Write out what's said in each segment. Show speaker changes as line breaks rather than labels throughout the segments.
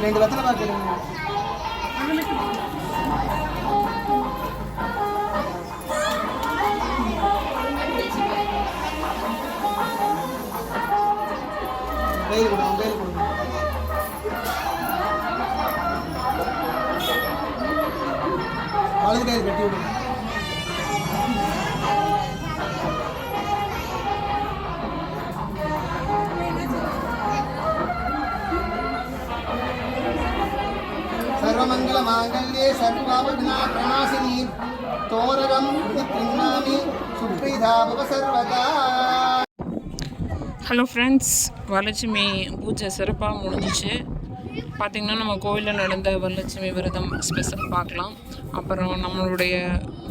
ரெண்டு வெத்தலை பார்க்குறேங்க. கையில் கொடுங்க, கையில் கொடுங்க. வலது கையில் கட்டி விடுங்க. सर्वमंगल मांगल्ये सर्वविघ्न प्रणाशिनी तोरणं प्रतिगृह्णामि सुप्रीता भव सर्वदा.
ஹலோ ஃப்ரெண்ட்ஸ், வரலட்சுமி பூஜை சிறப்பாக முடிஞ்சிச்சு. பார்த்திங்கன்னா நம்ம கோயிலில் நடந்த வரலட்சுமி விரதம் ஸ்பெஷல் பார்க்கலாம். அப்புறம் நம்மளுடைய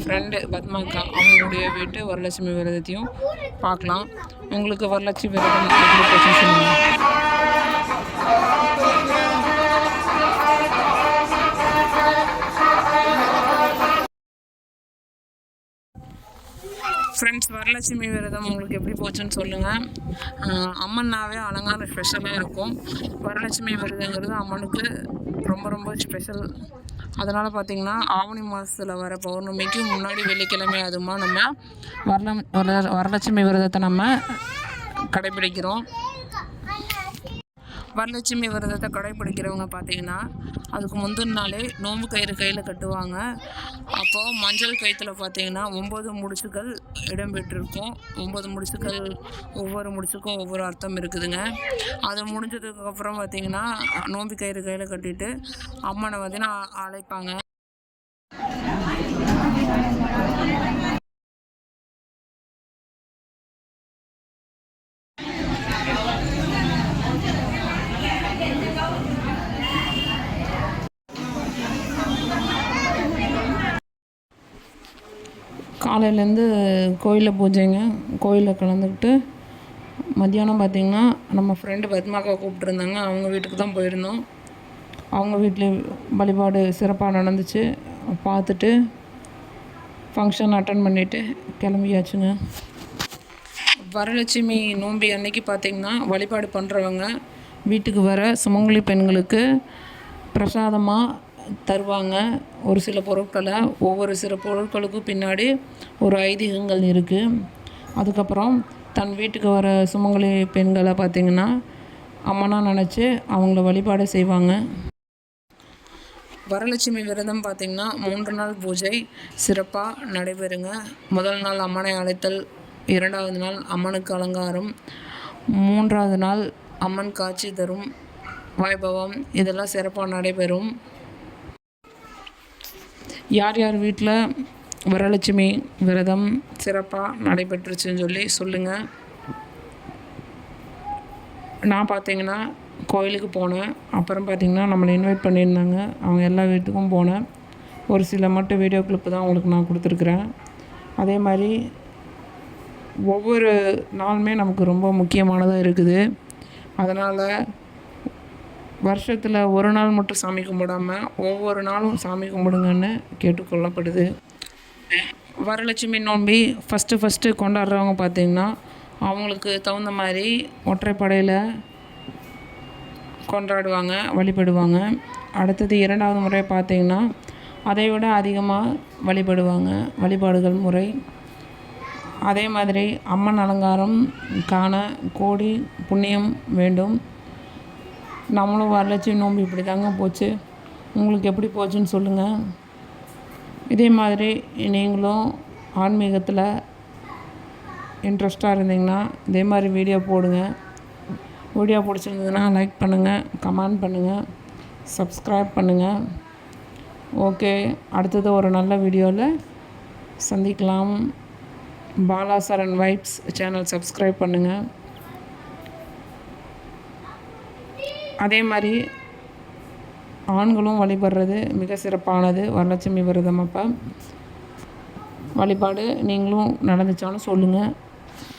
ஃப்ரெண்டு பத்மாக்கா அவங்களுடைய வீட்டு வரலட்சுமி விரதத்தையும் பார்க்கலாம். உங்களுக்கு வரலட்சுமி விரதம் எப்படி போச்சுன்னு சொல்லுங்கள். ஃப்ரெண்ட்ஸ், வரலட்சுமி விரதம் உங்களுக்கு எப்படி போச்சுன்னு சொல்லுங்கள். அம்மன்னாவே அலங்காரம் ஸ்பெஷலாக இருக்கும். வரலட்சுமி விரதங்கிறது அம்மனுக்கு ரொம்ப ரொம்ப ஸ்பெஷல். அதனால் பார்த்திங்கன்னா ஆவணி மாதத்தில் வர பௌர்ணமிக்கு முன்னாடி வெள்ளிக்கிழமை அதுமா நம்ம வரலட்சுமி விரதத்தை நம்ம கடைபிடிக்கிறோம். வரலட்சுமி விரதத்தை கடைப்பிடிக்கிறவங்க பார்த்திங்கன்னா அதுக்கு முந்தின நாளே நோம்பு கயிறு கையில் கட்டுவாங்க. அப்போது மஞ்சள் கயிற்றுல பார்த்திங்கன்னா 9 முடிச்சுக்கள் இடம்பெற்றிருக்கும். 9 முடிச்சுக்கள், ஒவ்வொரு முடிச்சுக்கும் ஒவ்வொரு அர்த்தம் இருக்குதுங்க. அது முடிஞ்சதுக்கப்புறம் பார்த்திங்கன்னா நோம்பு கயிறு கையில் கட்டிட்டு அம்மனை பார்த்திங்கன்னா அழைப்பாங்க. காலையிலேருந்து கோயிலில் பூஜைங்க. கோயிலில் கலந்துக்கிட்டு மத்தியானம் பார்த்திங்கன்னா நம்ம ஃப்ரெண்டு பத்மாக்கா கூப்பிட்ருந்தாங்க. அவங்க வீட்டுக்கு தான் போயிருந்தோம். அவங்க வீட்டில் வழிபாடு சிறப்பாக நடந்துச்சு. பார்த்துட்டு ஃபங்க்ஷன் அட்டன் பண்ணிவிட்டு கிளம்பியாச்சுங்க. வரலட்சுமி நோம்பி அன்னைக்கு பார்த்திங்கன்னா வழிபாடு பண்ணுறவங்க வீட்டுக்கு வர சுமங்கலி பெண்களுக்கு பிரசாதமாக தருவாங்க ஒரு சில பொருட்களை. ஒவ்வொரு சில பொருட்களுக்கும் பின்னாடி ஒரு ஐதீகங்கள் இருக்குது. அதுக்கப்புறம் தன் வீட்டுக்கு வர சுமங்கலி பெண்களை பார்த்திங்கன்னா அம்மனாக நினச்சி அவங்கள வழிபாடு செய்வாங்க. வரலட்சுமி விரதம் பார்த்திங்கன்னா 3 நாள் பூஜை சிறப்பாக நடைபெறுங்க. முதல் நாள் அம்மனை அழைத்தல், 2வது நாள் அம்மனுக்கு அலங்காரம், 3வது நாள் அம்மன் காட்சி தரும் வைபவம், இதெல்லாம் சிறப்பாக நடைபெறும். யார் யார் வீட்டில் வரலட்சுமி விரதம் சிறப்பாக நடைபெற்றுச்சுன்னு சொல்லி சொல்லுங்கள். நான் பார்த்திங்கன்னா கோயிலுக்கு போனேன். அப்புறம் பார்த்திங்கன்னா நம்மளை இன்வைட் பண்ணியிருந்தாங்க. அவங்க எல்லா வீட்டுக்கும் போனேன். ஒரு சில மட்டும் வீடியோ கிளிப்பு தான் உங்களுக்கு நான் கொடுத்துருக்குறேன். அதே மாதிரி ஒவ்வொரு நாளுமே நமக்கு ரொம்ப முக்கியமானதாக இருக்குது. அதனால் வருஷத்தில் ஒரு நாள் மட்டும் சாமி கும்பிடாமல் ஒவ்வொரு நாளும் சாமி கும்பிடுங்கன்னு கேட்டுக்கொள்ளப்படுது. வரலட்சுமி நோம்பி ஃபஸ்ட்டு கொண்டாடுறவங்க பார்த்திங்கன்னா அவங்களுக்கு தகுந்த மாதிரி ஒற்றைப்படையில் கொண்டாடுவாங்க, வழிபடுவாங்க. அடுத்தது 2வது முறை பார்த்திங்கன்னா அதை விட அதிகமாக வழிபடுவாங்க, வழிபாடுகள் முறை. அதே மாதிரி அம்மன் அலங்காரம் காண கோடி புண்ணியம் வேண்டும். நம்மளும் வரலட்சுமி நோம்பி இப்படி தாங்க போச்சு. உங்களுக்கு எப்படி போச்சுன்னு சொல்லுங்கள். இதே மாதிரி நீங்களும் ஆன்மீகத்தில் இன்ட்ரெஸ்ட்டாக இருந்தீங்கன்னா இதே மாதிரி வீடியோ போடுங்க. வீடியோ பிடிச்சிருந்ததுன்னா லைக் பண்ணுங்கள், கமெண்ட் பண்ணுங்கள், சப்ஸ்கிரைப் பண்ணுங்கள். ஓகே, அடுத்தது ஒரு நல்ல வீடியோவில் சந்திக்கலாம். பாலாசரன் வைப்ஸ் சேனல் சப்ஸ்கிரைப் பண்ணுங்கள். அதே மாதிரி ஆண்களும் வழிபடுறது மிக சிறப்பானது. வரலட்சுமி விரதம் அப்போ வழிபாடு நீங்களும் நடந்துச்சாலும் சொல்லுங்கள்.